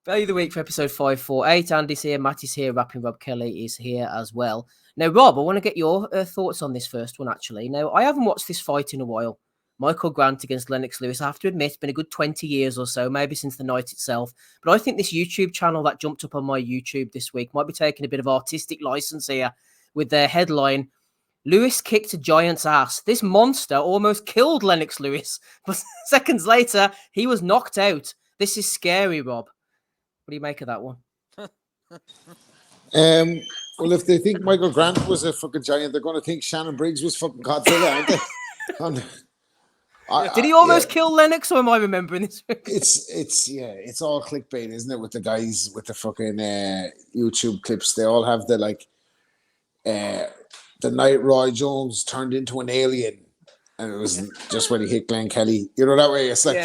Value of the week for episode 548. Andy's here, Matty's here, Rapping Rob Kelly is here as well. Now, Rob, I want to get your thoughts on this first one, actually. Now, I haven't watched this fight in a while. Michael Grant against Lennox Lewis. I have to admit, it's been a good 20 years or so, maybe since the night itself. But I think this YouTube channel that jumped up on my YouTube this week might be taking a bit of artistic license here with their headline, Lewis kicked a giant's ass. This monster almost killed Lennox Lewis, but seconds later, he was knocked out. This is scary, Rob. What do you make of that one? Well, if they think Michael Grant was a fucking giant, they're going to think Shannon Briggs was fucking Godzilla, aren't they? Did he almost kill Lennox, or am I remembering this? It's all clickbait, isn't it? With the guys with the fucking YouTube clips, they all have the the night Roy Jones turned into an alien, and it was just when he hit Glenn Kelly. You know that way. It's like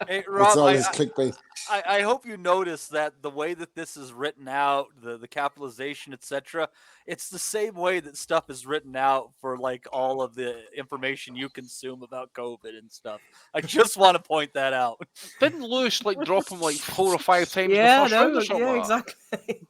Hey, Rob, it's all his clickbait. I hope you notice that the way that this is written out, the capitalization, etc., it's the same way that stuff is written out for like all of the information you consume about COVID and stuff. I just want to point that out. Didn't Lewis drop him 4 or 5 times in the first round or something? Yeah, exactly.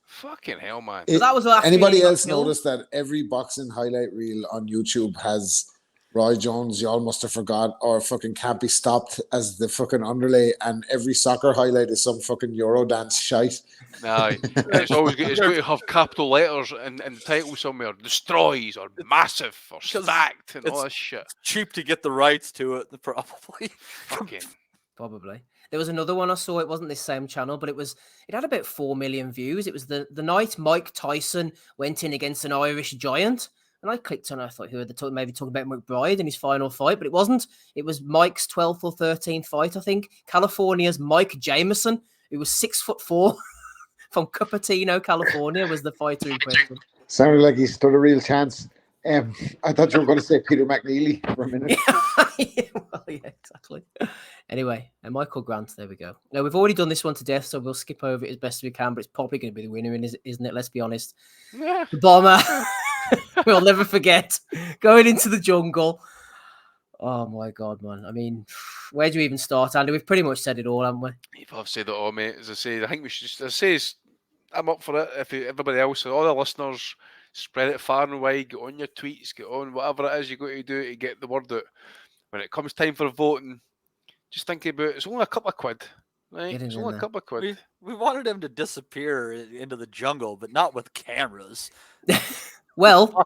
Fucking hell, man. That was anybody else noticed that every boxing highlight reel on YouTube has Roy Jones, y'all must have forgot, or fucking can't be stopped as the fucking underlay, and every soccer highlight is some fucking Eurodance shite. Nah, it's always going to have capital letters and the title somewhere, destroys or massive or stacked and all that shit. Cheap to get the rights to it, probably. Fucking. Probably. There was another one I saw. It wasn't this same channel, but it had about 4 million views. It was the night Mike Tyson went in against an Irish giant. And I clicked on it. I thought, who are they maybe talking about McBride in his final fight? But it wasn't. It was Mike's 12th or 13th fight, I think. California's Mike Jameson, who was 6'4", from Cupertino, California, was the fighter in question. Sounded like he stood a real chance. I thought you were going to say Peter McNeely for a minute. Yeah, exactly. Anyway, and Michael Grant, there we go. Now, we've already done this one to death, so we'll skip over it as best we can, but it's probably going to be the winner, isn't it? Let's be honest. Yeah. The bomber. We'll never forget going into the jungle. Oh my God, man. I mean, where do we even start, Andy? We've pretty much said it all, haven't we? I've said it all, mate. As I say, I think we should just, I'm up for it. If everybody else, all the listeners, spread it far and wide, get on your tweets, get on whatever it is you got to do to get the word out. When it comes time for voting, just think about it's only a couple of quid. Right? It's only a couple of quid. We wanted him to disappear into the jungle, but not with cameras. Well,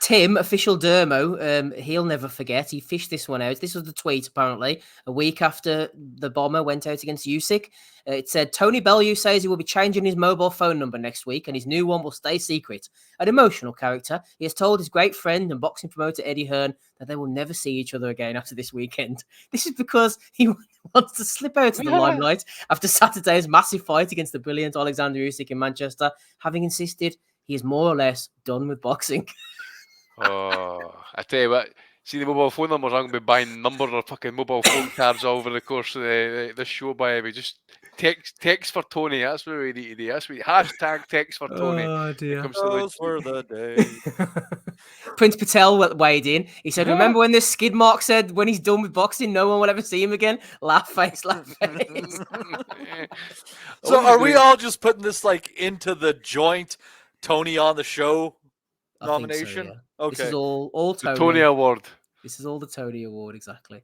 Tim, official Dermo, he'll never forget. He fished this one out. This was the tweet, apparently, a week after the bomber went out against Usyk. It said, Tony Bellew says he will be changing his mobile phone number next week and his new one will stay secret. An emotional character, he has told his great friend and boxing promoter Eddie Hearn that they will never see each other again after this weekend. This is because he wants to slip out of the limelight after Saturday's massive fight against the brilliant Alexander Usyk in Manchester, having insisted he is more or less done with boxing. Oh, I tell you what, see the mobile phone numbers, I'm going to be buying numbers or fucking mobile phone cards over the course of this show, by the way. Just text for Tony, that's what we need to do. That's what hashtag text for Tony. Oh dear. Those were the days. Prince Patel weighed in. He said, remember when this skid mark said when he's done with boxing, no one will ever see him again? Laugh face, laugh face. So are we all just putting this into the joint Tony on the show nomination? So, yeah. Okay. This is all Tony. The Tony Award. This is all the Tony Award, exactly.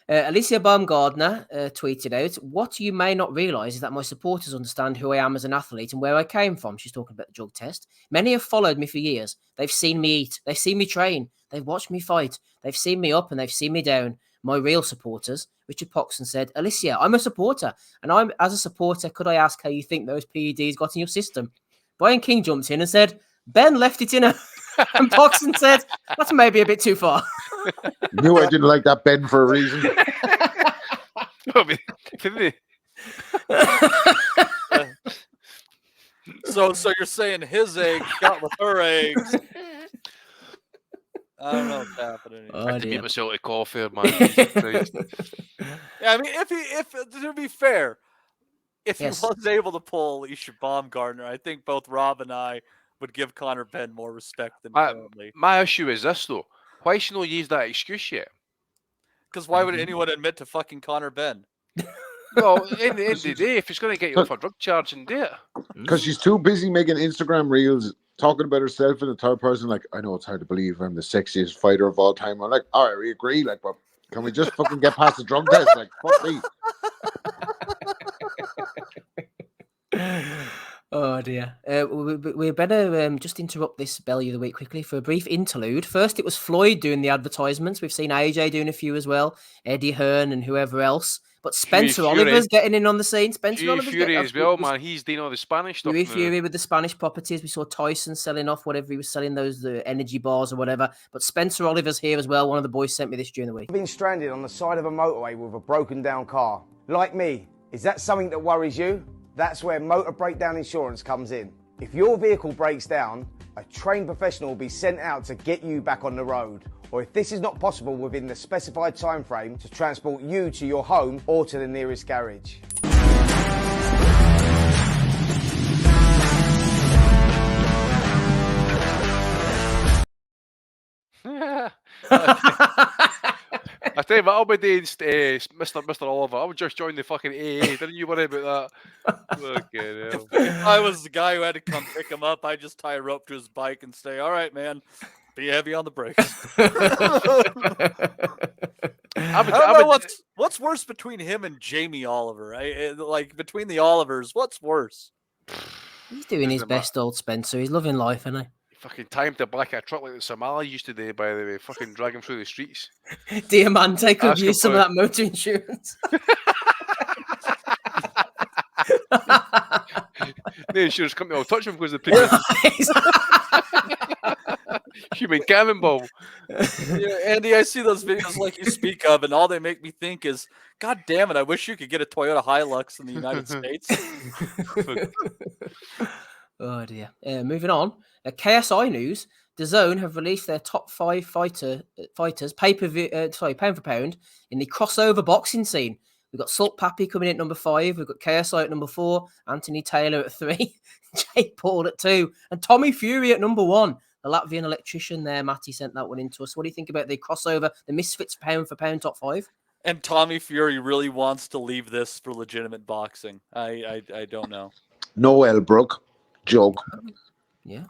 Alycia Baumgardner tweeted out, what you may not realise is that my supporters understand who I am as an athlete and where I came from. She's talking about the drug test. Many have followed me for years. They've seen me eat. They've seen me train. They've watched me fight. They've seen me up and they've seen me down. My real supporters, Richard Poxon said, Alycia, I'm a supporter. And as a supporter, could I ask how you think those PEDs got in your system? Brian King jumped in and said, Ben left it in her. And Poxon said, that's maybe a bit too far. Knew I didn't like that Ben for a reason. So you're saying his egg got with her eggs. I don't know what's happening. I had to beat myself to coffee, man. Yeah, I mean, if to be fair, if he was able to pull Alycia Baumgardner, I think both Rob and I would give Conor Benn more respect than currently. My issue is this, though. Why should not use that excuse yet? Because why would anyone admit to fucking Conor Benn? Well, in the end of the day, if it's going to get you off a drug charge, and do it. Because she's too busy making Instagram reels, talking about herself in the third person. Like, I know it's hard to believe I'm the sexiest fighter of all time. I'm like, all right, we agree. Like, but can we just fucking get past the drug test? Like, fuck me. Oh dear. We better just interrupt this Bellew of the Week quickly for a brief interlude. First, it was Floyd doing the advertisements. We've seen AJ doing a few as well, Eddie Hearn and whoever else. But Spencer Oliver's getting in on the scene. Spencer Oliver's Fury getting as well, man. He's doing all the Spanish stuff. Fury with the Spanish properties. We saw Tyson selling off whatever he was selling, those energy bars or whatever. But Spencer Oliver's here as well. One of the boys sent me this during the week. I've been stranded on the side of a motorway with a broken down car. Like me, is that something that worries you? That's where motor breakdown insurance comes in. If your vehicle breaks down, a trained professional will be sent out to get you back on the road. Or if this is not possible within the specified time frame, to transport you to your home or to the nearest garage. I tell you what, I'll be doing Mr. Oliver. I would just join the fucking AA. Didn't you worry about that? Fucking hell. If I was the guy who had to come pick him up, I'd just tie a rope to his bike and say, all right, man, be heavy on the brakes. I don't know what's worse between him and Jamie Oliver. Like, between the Olivers, what's worse? He's doing his best, old Spencer. He's loving life, isn't he? Fucking time to black a truck like the Somali used to do, by the way. Fucking drag him through the streets. Diamante could use some of that motor insurance. The insurance company will touch him because of the human cannonball. Yeah, Andy, I see those videos like you speak of, and all they make me think is, God damn it, I wish you could get a Toyota Hilux in the United States. Oh dear. Moving on. KSI news. DAZN have released their top 5 fighters pound for pound in the crossover boxing scene. We've got Salt Pappy coming in at number 5. We've got KSI at number 4. Anthony Taylor at 3. Jake Paul at 2. And Tommy Fury at number 1. The Latvian electrician there. Matty sent that one into us. What do you think about the crossover, the Misfits pound for pound top 5? And Tommy Fury really wants to leave this for legitimate boxing. I don't know. Noel Brook. Joke. Yeah.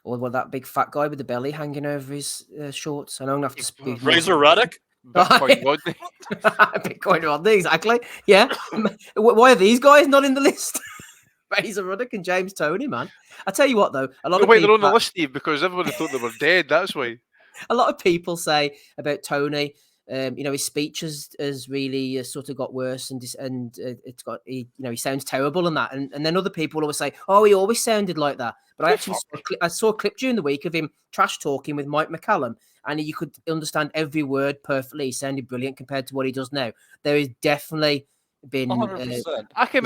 Or what, that big fat guy with the belly hanging over his shorts? I know I'm going to have to speak. Razor Ruddock? Bitcoin Rodney. Bitcoin Rodney, exactly. Yeah. Why are these guys not in the list? Razor Ruddock and James Toney, man. I tell you what, though, a lot of people... they're on the list, Steve, because everybody thought they were dead, that's why. A lot of people say about Toney, his speech has really sort of got worse, and it's got he sounds terrible and that, and then other people always say, oh, he always sounded like that. But I saw a clip during the week of him trash talking with Mike McCallum, and you could understand every word perfectly. He sounded brilliant compared to what he does now. There is definitely been. 100%. I can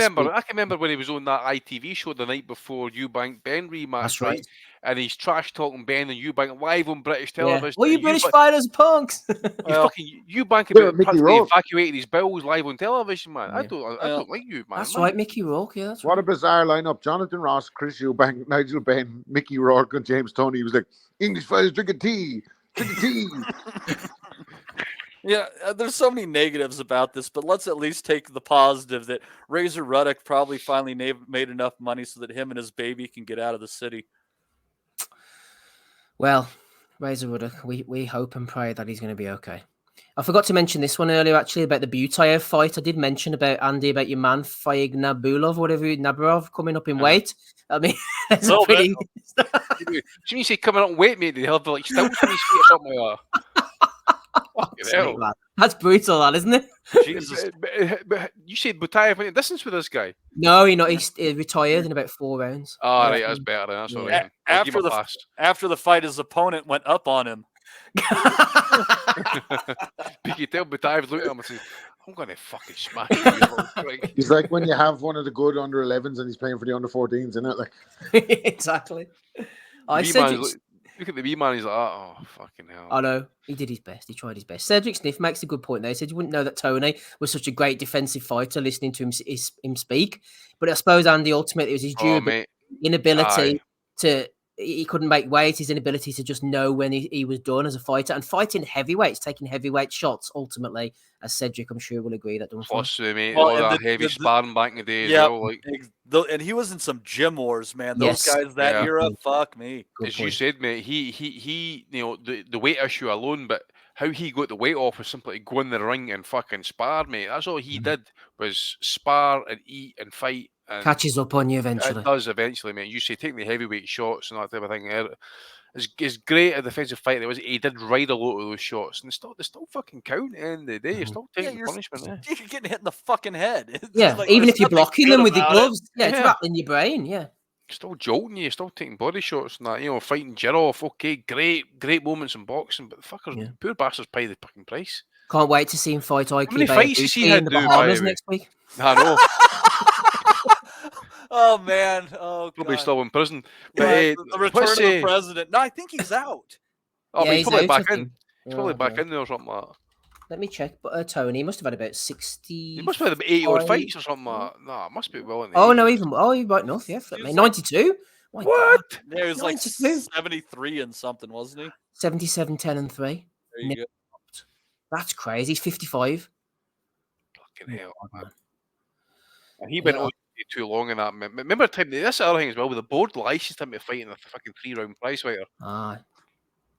remember when he was on that ITV show the night before Eubank Ben rematch. That's right. And he's trash talking Ben and Eubank live on British television. Yeah. Well, you British fighters punks. Eubank evacuated his bowels live on television, man. Yeah. I don't like you, man. That's right, Mickey Rourke. Yeah, that's what right. a bizarre lineup. Jonathan Ross, Chris Eubank, Nigel Benn, Mickey Rourke, and James Toney. He was like, English fighters drinking tea. Yeah, there's so many negatives about this, but let's at least take the positive that Razor Ruddock probably finally made enough money so that him and his baby can get out of the city. Well, Razor Ruddock, we hope and pray that he's going to be okay. I forgot to mention this one earlier, actually, about the BOTW fight. I did mention about Andy, about your man, Faig Nabarov, coming up in weight. I mean, that's a pretty... Shouldn't you say coming up in weight, mate? They'll have like stilts on his feet or something like that. That's brutal, that, isn't it? Jesus. But you said Butayev went in distance with this guy? No, he's retired in about 4 rounds. Oh, right, that's better. That's all right. After the fight, his opponent went up on him. You could tell Butayev looked at him and said, I'm going to fucking smash you. He's like when you have one of the good under 11s and he's playing for the under 14s, isn't it? Like exactly. Look at the wee man, he's like, oh, fucking hell. I know. He did his best. He tried his best. Cedric Sniff makes a good point there. He said you wouldn't know that Toney was such a great defensive fighter listening to him speak. But I suppose, Andy, ultimately it was his inability to he couldn't make weight, his inability to just know when he was done as a fighter, and fighting heavyweights, taking heavyweight shots, ultimately, as Cedric, I'm sure, will agree, that done for him. Plus, mate, Well, all and that heavy sparring back in the day as well. Like, and he was in some gym wars, man. Yes. Those guys that Yeah. era, fuck me. Good as you point. said, mate, he, you know, the weight issue alone, but how he got the weight off was simply to go in the ring and fucking spar, mate. That's all he did, was spar and eat and fight. And Catches up on you eventually. it does eventually, mate. You say taking the heavyweight shots and that type of thing. As great a defensive fighter was, he did ride a lot of those shots, and they still fucking count at the end of the day. You're still taking the punishment. You're getting hit in the fucking head. It's Yeah, like, even there's if you're nothing blocking good them with your about it. gloves. Yeah, it's Yeah. rattling your brain, yeah. Still jolting you, still taking body shots and that, you know, fighting Jiroff. Okay, great moments in boxing, but the fuckers, poor bastards pay the fucking price. Can't wait to see him fight Ike How many fights has he had in the to do, by Bahamas the way? next week. I know. Oh man, oh Probably god. still in prison. Yeah, But the return of the president. No, I think he's out. Oh, Yeah, but he's he's probably out, I back in. think. He's probably Oh, back yeah. in there or something like that. Let me check. But Tony must have had about 60. He must have had about 80 odd fights or something like that. Nah, it must be well in the Oh, no, 80s. even. Oh, he might not. Yeah, flip He me. was like- 92? My What? God. Yeah, he was like 92. 73 and something, wasn't he? 77, 10, and 3. There you go. That's crazy. He's 55. Fucking hell, God, man. man. And he went Yeah. on too long in that. Remember the time, that's the other thing as well, with the board licensed him to fight in a fucking 3-round prize fighter. Ah,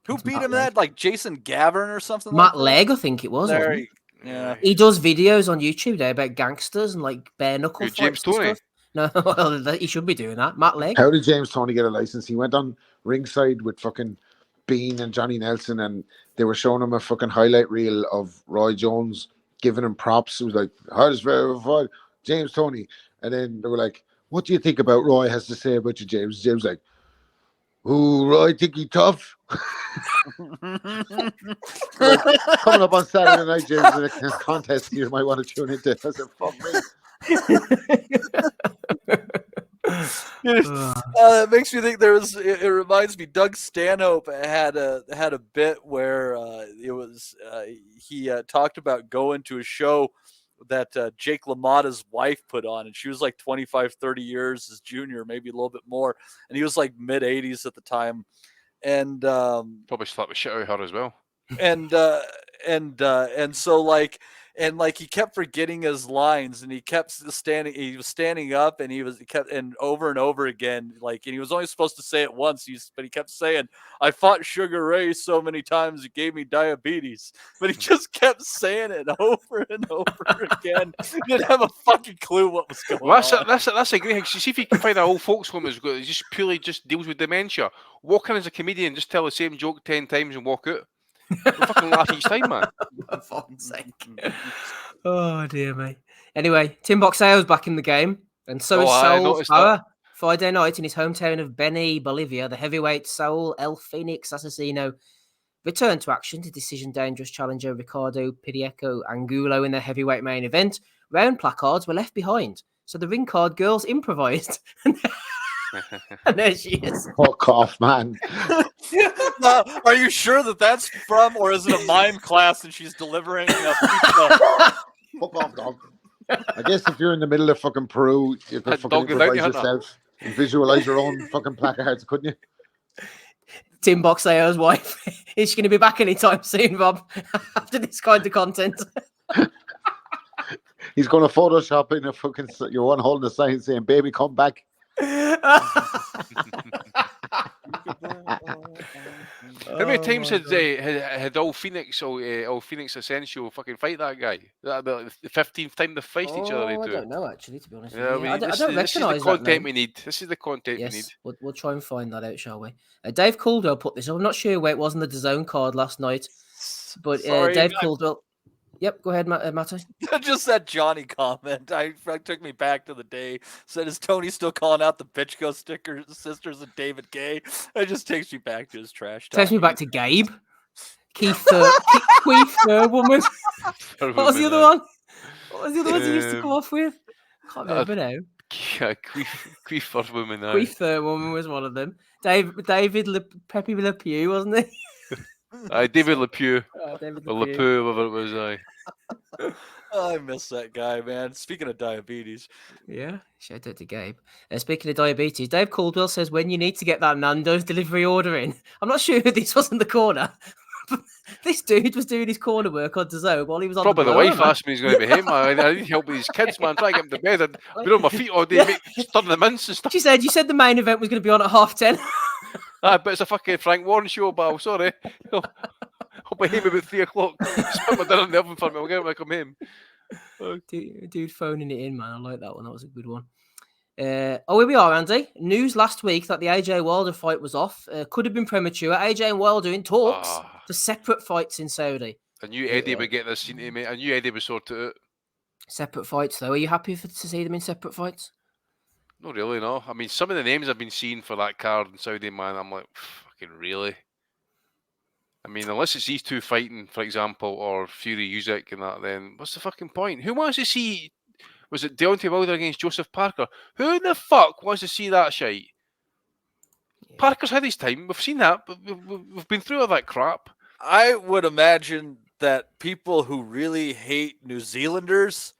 Who That's beat Matt him? Legg. That like Jason Gavin or something Matt like that. Legg, I think it was. There Wasn't he- he? yeah. He does videos on YouTube there about gangsters and like bare knuckle Who, James fights and Toney? stuff. No, well, he should be doing that. Matt Legg. How did James Toney get a license? He went on ringside with fucking Bean and Johnny Nelson, and they were showing him a fucking highlight reel of Roy Jones giving him props. It was like, hardest ever fight, James Toney. And then they were like, what do you think about Roy has to say about you, James? James was like, ooh, Roy, think he tough? Like, coming up on Saturday night, James, in a contest you might want to tune into. I said, fuck me. It makes me think there was. It reminds me. Doug Stanhope had a bit where it was he talked about going to a show that Jake LaMotta's wife put on, and she was like 25, 30 years his junior, maybe a little bit more, and he was like mid 80s at the time, and Probably slapped the shit out of her as well. and so like he kept forgetting his lines, and he kept standing. He was standing up, and he kept and over again. Like, and he was only supposed to say it once. But he kept saying, "I fought Sugar Ray so many times, it gave me diabetes." But he just kept saying it over and over again. He didn't have a fucking clue what was going Well, on. that's a great thing. See if you can find an old folks home that's just purely just deals with dementia. Walk in as a comedian, just tell the same joke 10 times and walk out. We'll fucking laugh each time, man. For fuck's sake. Oh, dear me. Anyway, Tim Boxeo's back in the game, and so is I Saul noticed Farah. Friday night in his hometown of Beni, Bolivia, the heavyweight Saul El Phoenix Assassino returned to action to decision dangerous challenger Ricardo Pidieco Angulo in their heavyweight main event. Round placards were left behind, so the ring card girls improvised. And there she is. Fuck off, man. Are you sure that that's from, or is it a mime class and she's delivering a pizza? Fuck off, dog. I guess if you're in the middle of fucking Peru, you could That fucking dog is out improvise here now. yourself and visualize your own fucking placards, couldn't you? Tim Boxeo's wife. Is she going to be back anytime soon, Rob? After this kind of content. He's going to Photoshop in a fucking your one holding a sign saying, "Baby, come back." How many times had All Phoenix Essential fucking fight that guy? That about the 15th time they faced each other. I They do. don't know, actually, to be honest. Yeah, with you. I this don't is the recognise that content name. we need. This is the content we need. Yes, we'll try and find that out, shall we? Dave Caldwell put this up. I'm not sure where it was on the DAZN card last night, but Sorry, Dave Caldwell. Yep, go ahead, Matty. Just that Johnny comment. It took me back to the day. Said, is Tony still calling out the bitch go stickers, sisters of David Gay? It just takes me back to his trash talk. Takes me back to Gabe. Keith woman. What was the other one? What was the other ones he used to come off with? Can't remember now. Yeah, Queef first woman now. Queef woman was one of them. David Pepe Le Pew, wasn't he? David LePew. David Or Le Pew. LePew, whatever it was. Oh, I miss that guy, man. Speaking of diabetes, Yeah, shout out to Gabe. Speaking of diabetes, Dave Caldwell says when you need to get that Nando's delivery order in. I'm not sure this wasn't the corner. This dude was doing his corner work on DAZN while he was on Probably the blower, wife man. asked me he's going to be him. I need help with these kids, man. Try to get them to bed. I've been on my feet all day, mate, stirring the mince and stuff. She said, you said the main event was going to be on at 10:30. But it's a fucking Frank Warren show, pal. Sorry. I'll be home about 3 o'clock. Just put my dinner in the oven for me. I'll get it when I come home. Dude phoning it in, man. I like that one. That was a good one. Here we are, Andy. News last week that the AJ Wilder fight was off. Could have been premature. AJ and Wilder in talks for separate fights in Saudi. I knew Eddie would get this, mate. I knew Eddie would sort it out. Separate fights, though. Are you happy to see them in separate fights? Not really, no. I mean, some of the names I've been seeing for that card in Saudi, man, I'm like, fucking really? I mean, unless it's these two fighting, for example, or Fury Usyk and that, then what's the fucking point? Who wants to see... Was it Deontay Wilder against Joseph Parker? Who the fuck wants to see that shite? Yeah. Parker's had his time. We've seen that. But we've been through all that crap. I would imagine that people who really hate New Zealanders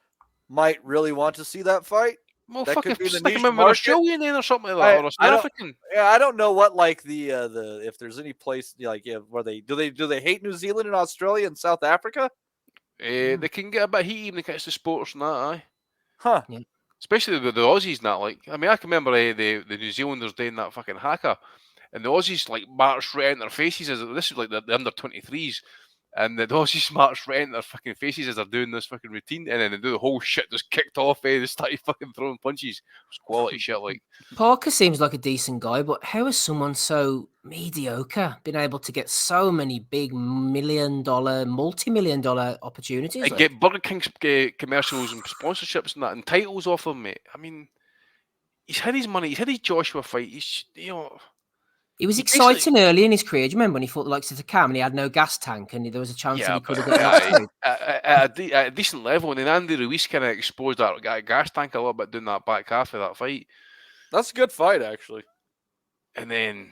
might really want to see that fight. Well, that fucking could be the stick niche him in with an market. Australian then or something like that, or a South African. Yeah, I don't know what like the if there's any place like where they hate New Zealand and Australia and South Africa. They can get a bit heated when it gets to sports and that, aye. Huh. Yeah. Especially the Aussies and that. Like, I mean, I can remember the New Zealanders doing that fucking haka, and the Aussies like marched right in their faces as this is like the under 23s, and the Aussies marched right in their fucking faces as they're doing this fucking routine, and then they do the whole shit just kicked off. They started fucking throwing punches. It was quality shit. Like Parker seems like a decent guy, but how has someone so mediocre been able to get so many big multi-million-dollar opportunities? and get Burger King commercials and sponsorships and that, and titles off them, mate. I mean, he's had his money. He's had his Joshua fight. He's, He was exciting early in his career. Do you remember when he fought the likes of the Cam and he had no gas tank and there was a chance that he could have got at a decent level? And then Andy Ruiz kind of exposed that gas tank a little bit doing that back half of that fight. That's a good fight, actually. And then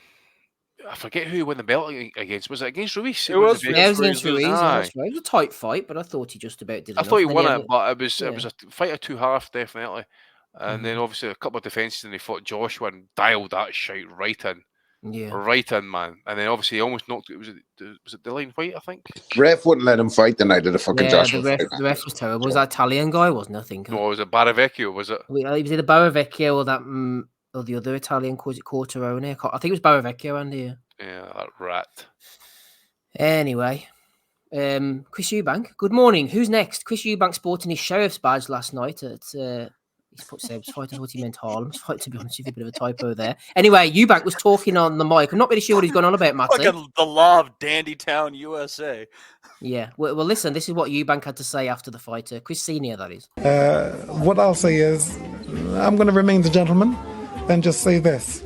I forget who he won the belt against. Was it against Ruiz? It was against Ruiz. It was a tight fight, but I thought he just about did it. I thought he won it, but it was a fight of two halves, definitely. And then obviously a couple of defences, and he fought Joshua and dialed that shite right in. Yeah, right in, man. And then obviously he almost knocked it. Was it Dillian White, I think? Ref wouldn't let him fight the night of the fucking Joshua the fight. ref was terrible. Was that Italian guy? Wasn't I think? No, was it Baravecchio? Was it? It was either Baravecchio or that or the other Italian. Was it Corterone? I think it was Baravecchio, Andy. Yeah, that rat. Anyway, Chris Eubank. Good morning. Who's next? Chris Eubank sporting his sheriff's badge last night at. He's put Seb's fight. I thought he meant Harlem's fight, to be honest with you. A bit of a typo there. Anyway, Eubank was talking on the mic. I'm not really sure what he's going on about, Matty. Like the law of Dandytown, USA. Yeah. Well, listen, this is what Eubank had to say after the fight. Chris Senior, that is. What I'll say is, I'm going to remain the gentleman and just say this.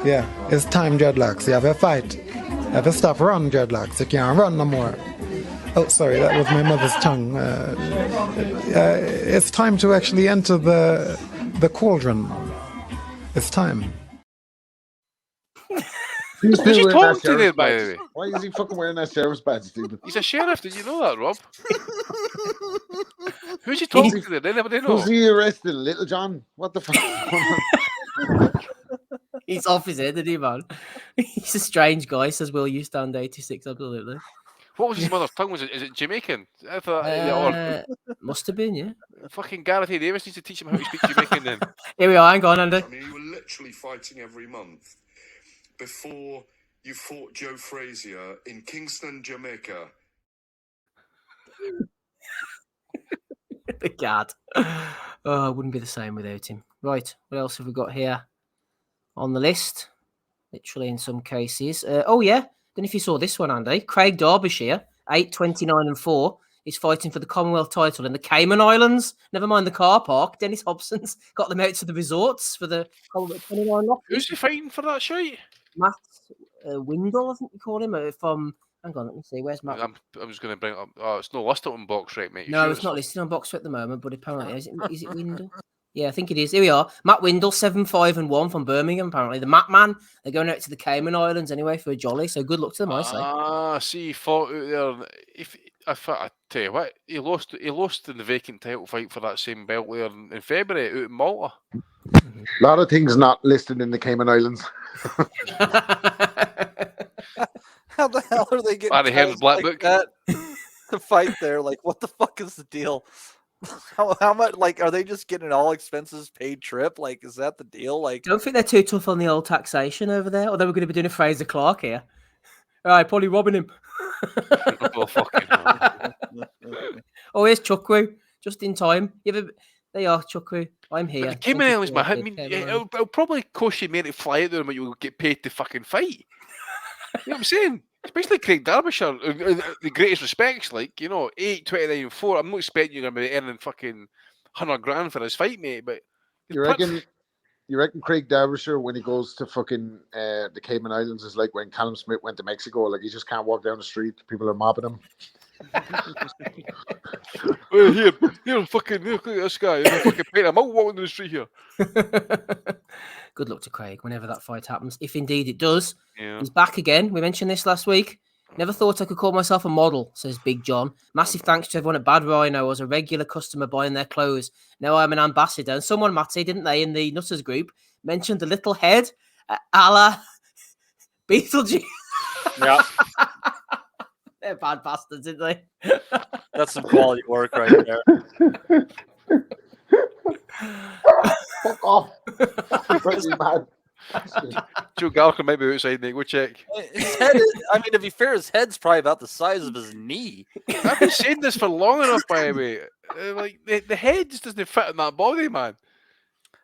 Yeah, it's time, dreadlocks. You have a fight. You have to stop run, dreadlocks. You can't run no more. Oh, sorry, that was my mother's tongue. It's time to actually enter the cauldron. It's time. Who's he talking to there, by the way? Why is he fucking wearing that sheriff's badge, Stephen? He's a sheriff. Did you know that, Rob? Who's he talking to there? They never did know. Who's he arresting? Little John? What the fuck? He's off his head, isn't he, man? He's a strange guy, says Will You Stand 86, absolutely. What was his mother's tongue? Is it Jamaican? I thought, must have been, yeah. Fucking Gareth A. Davis needs to teach him how to speak Jamaican then. Here we are, hang on, Andy. I mean, you were literally fighting every month before you fought Joe Frazier in Kingston, Jamaica. The gad. Oh, it wouldn't be the same without him. Right, what else have we got here on the list? Literally in some cases. Oh, yeah. Don't know if you saw this one, Andy. Craig Derbyshire, 8-29-4, is fighting for the Commonwealth title in the Cayman Islands. Never mind the car park. Dennis Hobson's got them out to the resorts for the Commonwealth 29 lock. Who's he fighting for that shite? Matt Windle, I think you call him. From hang on, let me see. Where's Matt? I was going to bring it up. Oh, it's not listed on box right, mate. No, it's not listed on box at the moment, but apparently is it Windle? Yeah, I think it is. Here we are. Matt Windle, 7-5-1 from Birmingham, apparently. The Matt Man, they're going out to the Cayman Islands anyway for a jolly, so good luck to them, I say. See, he fought out there. Tell you what, he lost in the vacant title fight for that same belt there in February out in Malta. A lot of things not listed in the Cayman Islands. How the hell are they getting Barry Hearn's guys Black like Book. that to fight there? Like, what the fuck is the deal? How much? Like, are they just getting an all expenses paid trip? Like, is that the deal? Like, Don't think they're too tough on the old taxation over there. Although we're going to be doing a Fraser Clark here. All right, probably robbing him. Oh, fucking hell. Oh, here's Chukwu, just in time. They are Chukwu. I'm here. But the Cayman Islands, man, I mean, it'll probably cost you more to fly out there than you'll get paid to fucking fight. You know what I'm saying? Especially Craig Derbyshire, the greatest respects, like, 8, 29, 4. I'm not expecting you're going to be earning fucking $100,000 for his fight, mate, but... You reckon Craig Derbyshire, when he goes to fucking the Cayman Islands, is like when Callum Smith went to Mexico? Like, he just can't walk down the street. People are mobbing him. Well, here, fucking, look at this guy. He's fucking paint. I'm out walking down the street here. Good luck to Craig whenever that fight happens, if indeed it does. Yeah. He's back again. We mentioned this last week. Never thought I could call myself a model, says Big John. Massive thanks to everyone at Bad Rhino. I was a regular customer buying their clothes. Now I'm an ambassador. And someone, Matty, didn't they, in the Nutters group, mentioned the little head a la Beetlejuice. yeah, They're bad bastards, aren't they? that's some quality work right there. Fuck off. That's mad. Joe Gallagher might be outside, mate. Go check. His head is, I mean, to be fair, his head's probably about the size of his knee. I've been saying this for long enough, by the way. Like, the head just doesn't fit in that body, man.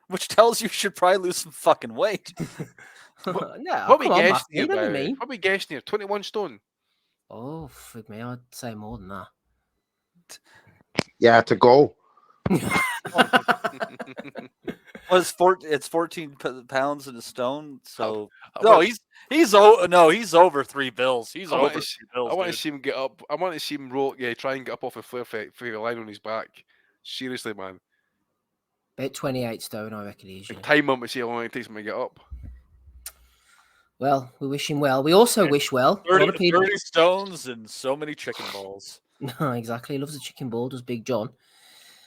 Which tells you should probably lose some fucking weight. No, What we come on, guessing Matty, here, you know by what I the way? mean? What we guessing here? 21 stone. Oh, frig me, I'd say more than that. Yeah, to go. Well, it's 14 pounds in a stone. So I he's over 3 bills. He's over 3 bills. I want to dude. see him get up. I want to see him roll. Yeah, try and get up off a flare line on his back. Seriously, man. About 28 stone, I reckon easily. Time him to see how long it takes him to get up. Well, we wish him well. We also wish well. A lot of people... 30 stones and so many chicken balls. No, exactly. He loves a chicken ball, does Big John.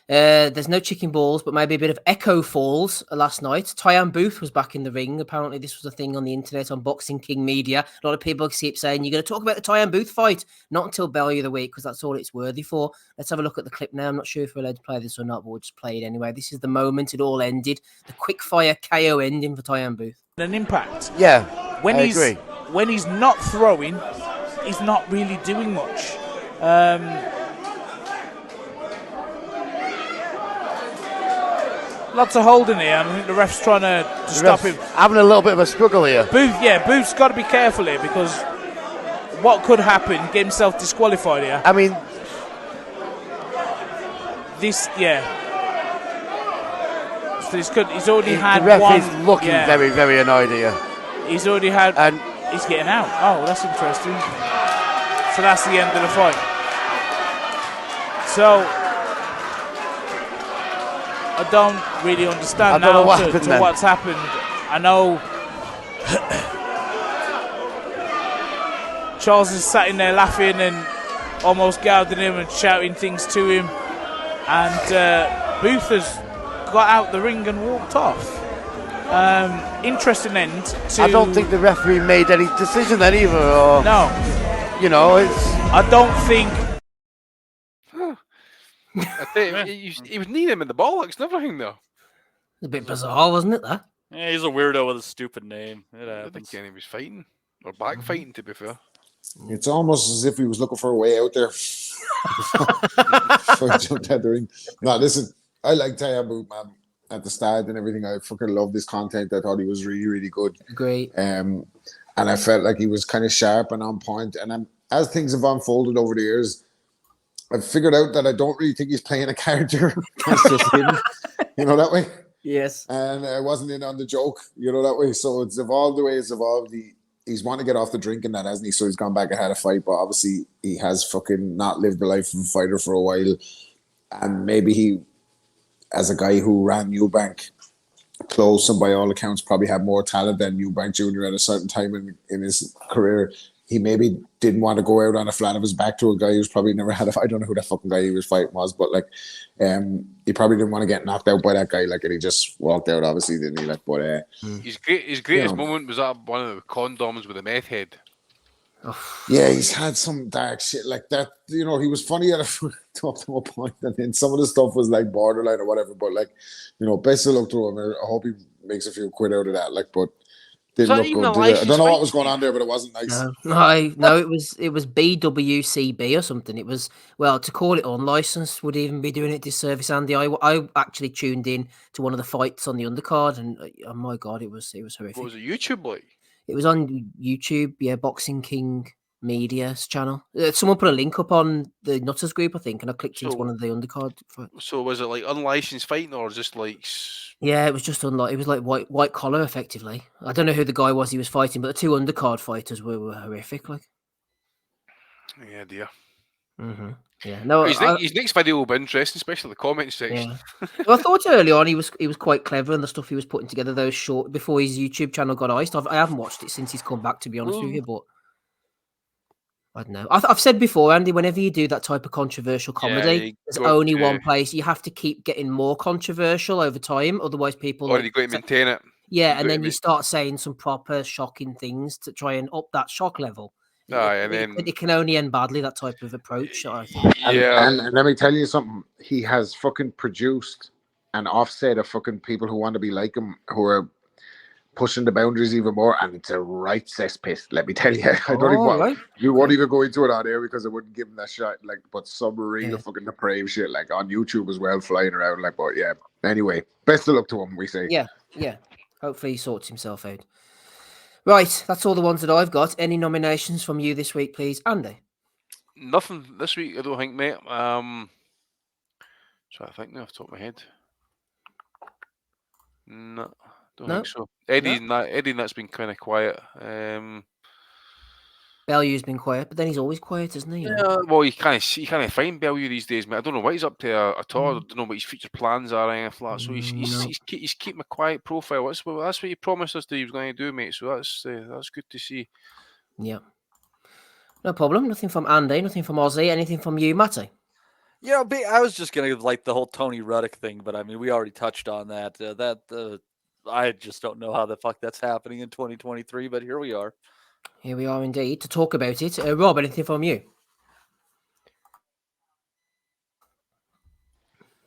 There's no chicken balls, but maybe a bit of echo falls last night. Tyan Booth was back in the ring. Apparently, this was a thing on the internet on Boxing King Media. A lot of people keep saying, you're going to talk about the Tyan Booth fight. Not until Bellew of the week, because that's all it's worthy for. Let's have a look at the clip now. I'm not sure if we're allowed to play this or not, but we'll just play it anyway. This is the moment it all ended. The quick-fire KO ending for Tyan Booth. An impact. Yeah, When I he's agree. when he's not throwing, he's not really doing much. Lots of holding here, and I think the ref's trying to stop him. Having a little bit of a struggle here. Booth's got to be careful here because what could happen, get himself disqualified here. I mean, So he's already had the ref one. is looking very, very annoyed here. He's already had, And he's getting out. Oh, that's interesting. So that's the end of the fight. So I don't really understand now to what's happened. I know Charles is sat in there laughing and almost gouging him and shouting things to him, and Booth has got out the ring and walked off. Interesting end to... I don't think the referee made any decision then either. Or, No. You know, it's... I don't think... I think he was kneeing him in the bollocks and everything, though. A bit bizarre, wasn't it, that? Yeah, he's a weirdo with a stupid name. It I don't happens. think Kenny was fighting. Or back fighting, to be fair. It's almost as if he was looking for a way out there. So he jumped out the ring. No, listen, I like Tyan Booth, man. At the start and everything, I fucking love this content. I thought he was really, really good. Great. And I felt like he was kind of sharp and on point. And as things have unfolded over the years, I've figured out that I don't really think he's playing a character. That's just him, you know, that way. Yes. And I wasn't in on the joke, you know, that way. So it's evolved the way it's evolved. He's wanting to get off the drinking, that, hasn't he? So he's gone back and had a fight. But obviously, he has fucking not lived the life of a fighter for a while. And maybe he, as a guy who ran Eubank close and by all accounts probably had more talent than Eubank Jr. at a certain time in his career, he maybe didn't want to go out on a flat of his back to a guy who's probably never had I don't know who that fucking guy he was fighting was, but like, he probably didn't want to get knocked out by that guy, like, and he just walked out, obviously, didn't he? Like, but His greatest moment was that one of the condoms with the meth head. Yeah, he's had some dark shit like that. You know, he was funny at up to a point, and then some of the stuff was like borderline or whatever. But like, you know, best of luck to him. I hope he makes a few quid out of that. Like, but didn't look good. I don't know what was going on there, but it wasn't nice. No, it was BWCB or something. It was, well, to call it unlicensed would even be doing it disservice, Andy. I actually tuned in to one of the fights on the undercard, and oh my god, it was horrific. What was it, YouTube like? It was on YouTube, yeah, Boxing King Media's channel. Someone put a link up on the Nutters group, I think, and I clicked into one of the undercard fights. So was it like unlicensed fighting or just like? Yeah, it was just it was like white collar, effectively. I don't know who the guy was he was fighting, but the two undercard fighters were horrific. Like, yeah, dear. Mm-hmm. Yeah, no. His next video will be interesting, especially the comment section. Yeah. Well, I thought early on he was quite clever in the stuff he was putting together. Those short before his YouTube channel got iced. I haven't watched it since he's come back, to be honest with you. But I don't know. I've said before, Andy. Whenever you do that type of controversial comedy, there's only one place. You have to keep getting more controversial over time, otherwise people. Or you got to maintain it. Yeah, and then you start saying some proper shocking things to try and up that shock level. It can only end badly, that type of approach, I think. And let me tell you something. He has fucking produced an offset of fucking people who want to be like him, who are pushing the boundaries even more, and it's a right cesspit. Let me tell you. I don't even you won't even go into it on air because I wouldn't give him that shot. Like, but some real fucking depraved shit, like on YouTube as well, flying around. Like, but yeah. Anyway, best of luck to him, we say. Yeah. Hopefully he sorts himself out. Right, that's all the ones that I've got. Any nominations from you this week, please, Andy? Nothing this week, I don't think, mate. So I think now off the top of my head. No, don't think so. Eddie and that's been kind of quiet. Bellew's been quiet, but then he's always quiet, isn't he? Yeah, well, you can't find Bellew these days, mate. I don't know what he's up to at all. I don't know what his future plans are or anything like that. So he's keeping a quiet profile. That's what he promised us that he was going to do, mate. So that's good to see. Yeah. No problem. Nothing from Andy, nothing from Ozzy, anything from you, Matty? Yeah, I was just going to like the whole Tony Ruddock thing, but I mean, we already touched on that. I just don't know how the fuck that's happening in 2023, but here we are. Here we are indeed to talk about it. Rob, anything from you?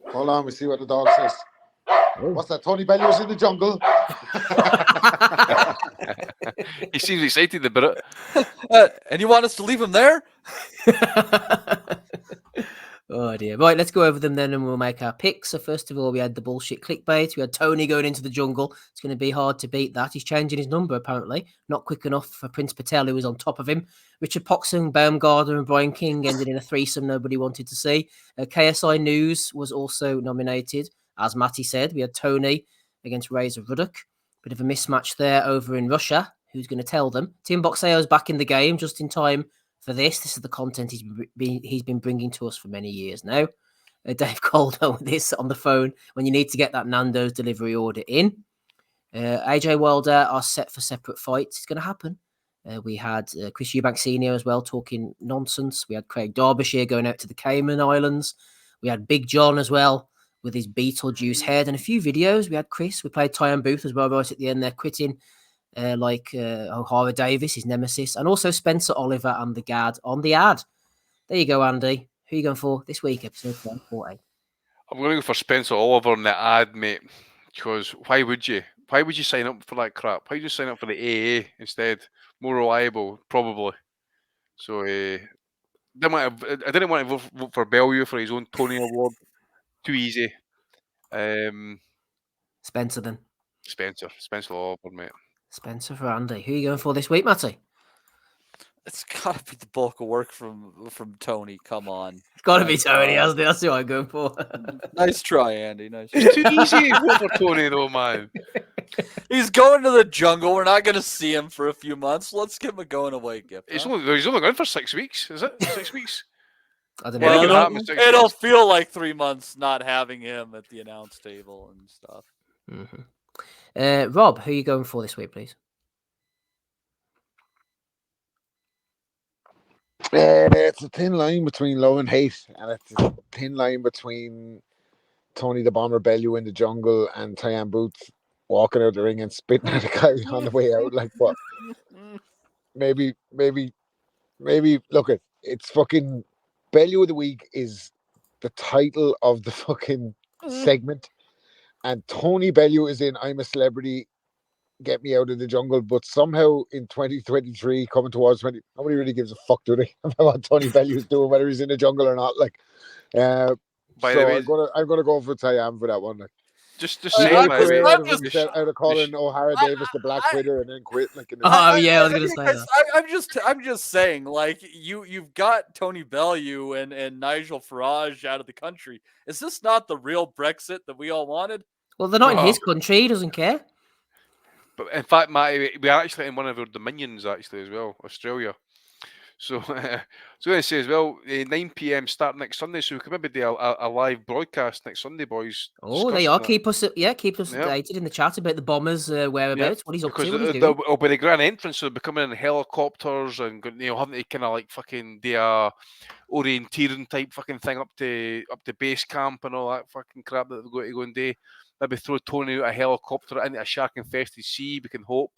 Hold on, we see what the dog says. What's that? Tony Bellew's in the jungle. He seems excited about it. And you want us to leave him there? Oh dear. Right, let's go over them then and we'll make our picks. So first of all, we had the bullshit clickbait. We had Toney going into the jungle. It's going to be hard to beat that. He's changing his number, apparently. Not quick enough for Prince Patel, who was on top of him. Richard Poxon, Baumgardner and Brian King ended in a threesome nobody wanted to see. KSI News was also nominated. As Matty said, we had Toney against Razor Ruddock. Bit of a mismatch there over in Russia. Who's going to tell them? Tim Boxeo's back in the game just in time for this. This is the content he's been bringing to us for many years now. Dave Calder with this on the phone when you need to get that Nando's delivery order in. AJ Wilder are set for separate fights. It's going to happen. We had Chris Eubank Sr. as well talking nonsense. We had Craig Derbyshire going out to the Cayman Islands. We had Big John as well with his Beetlejuice head and a few videos. We had Chris. We played Tyan Booth as well right at the end there, quitting. O'Hara Davis, his nemesis, and also Spencer Oliver and the Gad on the ad. There you go, Andy. Who are you going for this week, episode 140? I'm going to go for Spencer Oliver on the ad, mate, because why would you? Why would you sign up for that crap? Why would you sign up for the AA instead? More reliable, probably. So I didn't want to vote for Bellew for his own Tony Award. Too easy. Spencer then. Spencer Oliver, mate. Spencer for Andy. Who are you going for this week, Matty? It's got to be the bulk of work from Tony. Come on. It's got to be Tony, hasn't it? That's who I'm going for. Nice try, Andy. Nice try. It's too easy to vote for Tony, though, man. He's going to the jungle. We're not going to see him for a few months. Let's give him a going away gift. He's only gone for 6 weeks, is it? 6 weeks? I don't know. Well, it'll feel like 3 months not having him at the announce table and stuff. Mm-hmm. Rob, who are you going for this week, please? It's a thin line between love and hate, and it's a thin line between Tony the Bomber Bellew in the jungle and Tyan Booth walking out the ring and spitting at the guy on the way out. Like, what? Maybe. Look, it's fucking Bellew of the Week is the title of the fucking segment, and Tony Bellew is in I'm a Celebrity, Get Me Out of the Jungle. But somehow in 2023, coming towards 20, nobody really gives a fuck, do they, about what Tony Bellew is doing, whether he's in the jungle or not. Like, By the way, I'm gonna go for Tyan for that one. Like, just say, I'm by the way, out of calling O'Hara Davis the Black Twitter and then quit. Like, Oh yeah, I was gonna say that. I'm just saying, like, you've got Tony Bellew and Nigel Farage out of the country. Is this not the real Brexit that we all wanted? Well, they're not in his country. He doesn't care. But in fact, Matty, we are actually in one of our dominions actually as well, Australia. So, so I'm going to say as well, 9 p.m. start next Sunday, so we can maybe do a live broadcast next Sunday, boys. Oh, they are. Keep us updated in the chat about the Bombers' whereabouts, what he's up to, what he's doing. It'll be the grand entrance, so they'll be coming in helicopters and having to kind of like fucking do a orienteering type fucking thing up to base camp and all that fucking crap that they're going to go and do. Maybe throw Tony out a helicopter into a shark-infested sea. We can hope,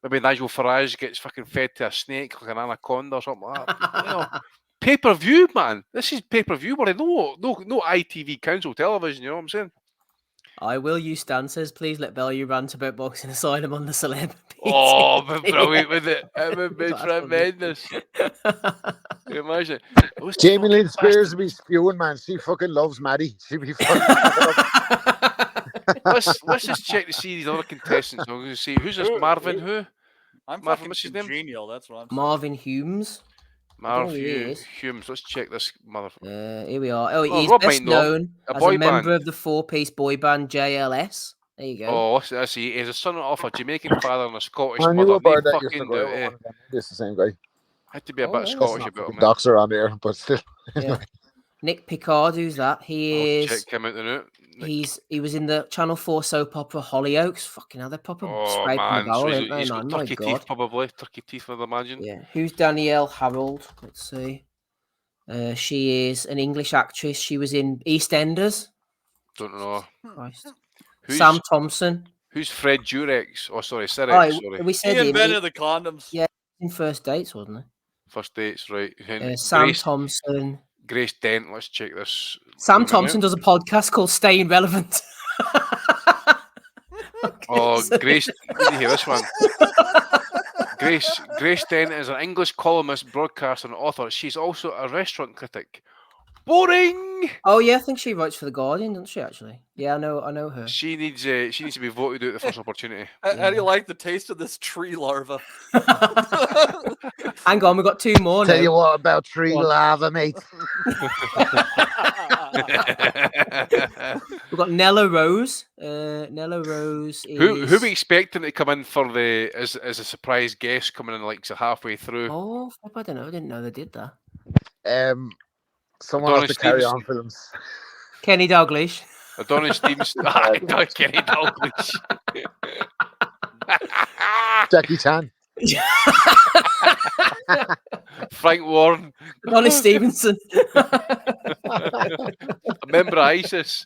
Maybe Nigel Farage gets fucking fed to a snake like an anaconda or something like that. Pay-per-view, man. This is pay-per-view. But no ITV Council television. You know what I'm saying? I will use Stan says, please let Bellew rant about Boxing Asylum on the celeb. Oh, but brilliant with it. It would be tremendous. Can you imagine? Jamie Lynn Spears would be spewing, man. She fucking loves Maddie. She'd be fucking. Let's just check to see these other contestants. I'm going to see who's this Marvin. Who? I'm Marvin. fucking What's his name? congenial. That's what I'm saying. Marvin Humes. Marvin Humes. Let's check this motherfucker. Here we are. Oh, he's Rob best known as a member of the four-piece boy band JLS. There you go. Oh, I see. He's a son of a Jamaican father and a Scottish I knew mother. about that. Fucking It's the same guy. Had to be a bit Scottish about him. Docs are on there, but still. Yeah. Nick Picard, who's that? He is. Check him out the note. He was in the Channel 4 soap opera Hollyoaks. Fucking hell, they're proper scraping the barrel, ain't they, man? Turkey teeth, probably. Turkey teeth, I'd imagine. Yeah. Who's Danielle Harold? Let's see. She is an English actress. She was in EastEnders. Don't know. Christ. Sam Thompson. Who's Fred Durex? Oh, sorry, Sirex. Sorry. We said he invented the condoms. Yeah, in First Dates, wasn't he? First Dates, right. Sam Thompson. Grace Dent, let's check this. Sam Thompson does a podcast called Staying Relevant. Oh, Grace, you need to hear this one. Grace Dent is an English columnist, broadcaster, and author. She's also a restaurant critic. Boring. Oh yeah, I think she writes for the Guardian, doesn't she? Actually, yeah, I know her. She needs to be voted out the first opportunity. How do you like the taste of this tree larva? Hang on, we've got two more. Tell you what about tree lava, mate. We've got Nella Rose. Nella Rose is... Who are we expecting to come in for as a surprise guest coming in like so halfway through? Oh, I don't know. I didn't know they did that. Someone has to carry on films. Kenny Dalglish. Adonis Stevenson. Kenny Dalglish. Jackie Chan. Frank Warren. Adonis Stevenson. A member of ISIS.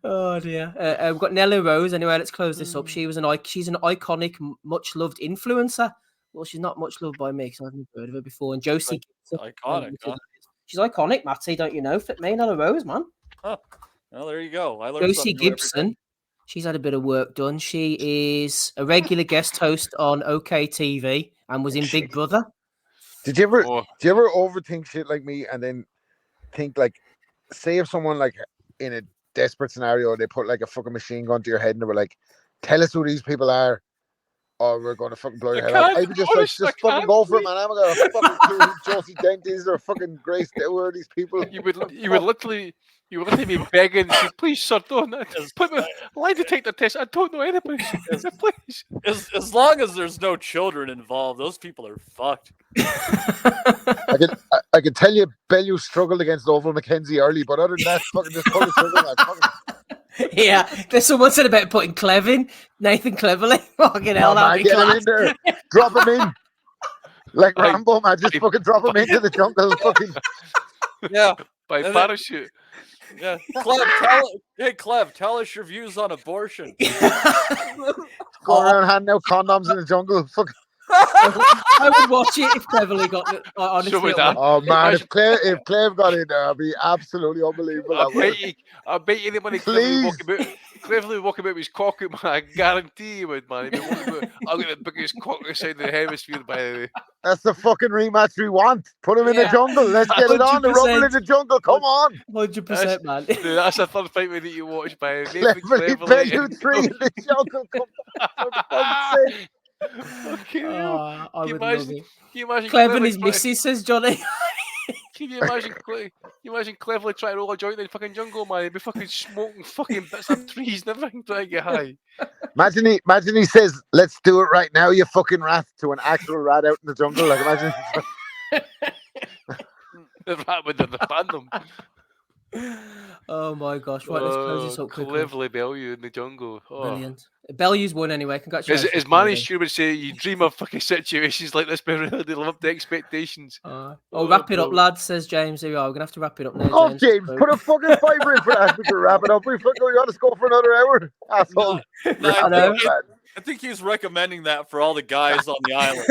Oh dear. We've got Nella Rose. Anyway, let's close this up. She's an iconic, much loved influencer. Well, she's not much loved by me because I haven't heard of her before. And Josie Gibson. Iconic. Huh? She's iconic, Matty. Don't you know? Flip me, Nella Rose, man. Huh. Well, there you go. I learned Josie Gibson. She's had a bit of work done. She is a regular guest host on OK TV and was in Big Brother. Did you ever overthink shit like me and then think like, say if someone like in a desperate scenario they put like a fucking machine gun to your head and they were like, tell us who these people are, or we're going to fucking blow your head off. I would just fucking go for it, man. I'm going to fucking kill Josie Dent or fucking Grace. Who are these people? You would literally be begging, please, sir, don't put me lie detector test. I don't know anybody. Please. As long as there's no children involved, those people are fucked. I can tell you, Bellew struggled against Oval McKenzie early, but other than that, fucking just put Yeah, there's someone said about putting Nathan Cleverly. Fucking hell, man, get him in there. Drop him in. Like Rambo, man, just fucking drop him into the jungle. Fucking Yeah. By And then- parachute. Yeah. Clev, tell us your views on abortion. go around handing out condoms in the jungle. Fuck. I would watch it if Cleverly got it. Honestly, So would I I. would. Oh man, if Clave got in there, it'd be absolutely unbelievable. I bet you the money cleverly walking about with his cock out, man. I guarantee you would, man. He'd be walking about, I'll get the biggest cock outside the hemisphere, by the way. That's the fucking rematch we want. Put him in the jungle. Let's get it on. The 100%. Rumble in the jungle. Come on. 100%, man. Dude, that's the third fight we need to watch, by Cleverly Bellew 3 in the jungle. Come on. For fuck's sake. Fucking hell. Oh, I Can would you love imagine- it. Can you imagine Cleverly's Cleverly missus, says Johnny. Can you imagine Cleverly trying to roll a joint in the fucking jungle, man? He'd be fucking smoking fucking bits of trees and everything trying to get high. Imagine he says, "Let's do it right now, you fucking rat," to an actual rat out in the jungle. Like imagine. The rat with the fandom. Oh my gosh! Right, let's close this up quickly. Cleverly Bellew in the jungle. Oh. Brilliant. Bellew's won anyway. Congratulations. As Manny Stewart would say, you dream of fucking situations like this, but really they live up to expectations. Wrap it up, lads, says James. Here we are. We're going to have to wrap it up now, Oh, James, put a fucking fiver in for that. We can wrap it up. We got to go for another hour. Asshole. No, I think he's recommending that for all the guys on the island.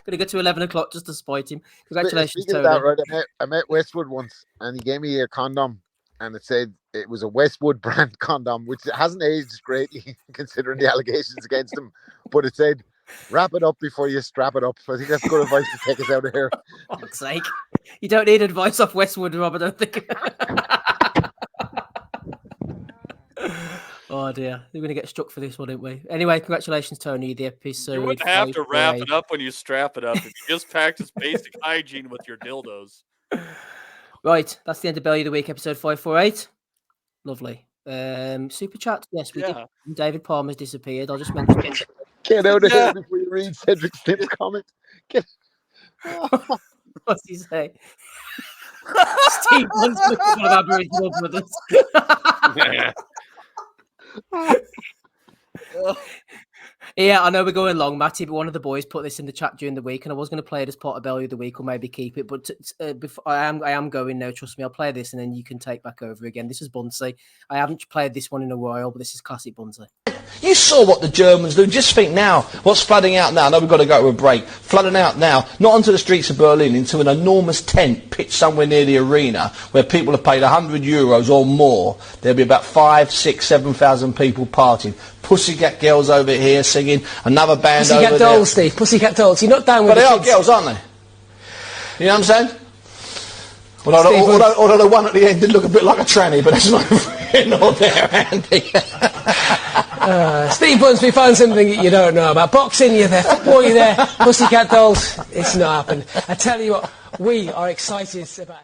Going to go to 11 o'clock just to spite him. Congratulations, Speaking Tony. of that, right, I met Westwood once, and he gave me a condom, and it said it was a Westwood brand condom, which hasn't aged greatly considering the allegations against him. But it said, "Wrap it up before you strap it up." So I think that's good advice to take us out of here. For fuck's sake. You don't need advice off Westwood, Rob, I don't think. Oh dear, we're going to get struck for this one, aren't we? Anyway, congratulations, Tony. The episode. You wouldn't have to wrap it up when you strap it up. If you just practice basic hygiene with your dildos. Right, that's the end of Bellew of the Week, episode 548. Lovely. Super chat. Yes, we did. David Palmer's disappeared. I'll just mention it. Get out of here before you read Cedric Snip's comment. What's he say? Steve wants to look at one of Aboriginal brothers. Yeah, I know we're going long, Matty, but one of the boys put this in the chat during the week, and I was going to play it as part of Bellew of the Week or maybe keep it, but before, I am going now. Trust me, I'll play this and then you can take back over again. This is Bunsey. I haven't played this one in a while, but this is classic Bunsey. You saw what the Germans do. Just think now, what's flooding out now? Now we've got to go to a break. Flooding out now, not onto the streets of Berlin, into an enormous tent pitched somewhere near the arena where people have paid €100 or more. There'll be about 5, 6, 7,000 people partying. Pussycat Girls over here singing, another band over there. Pussycat Dolls, Steve. Pussycat Dolls. You're not down with But the they are kids. girls, aren't they? You know what I'm saying? Although the one at the end did look a bit like a tranny, but that's not nor there, Andy. Steve Bunsby found something that you don't know about. Boxing, you're there. Football, you're there. Pussycat Dolls, it's not happened. I tell you what, we are excited about...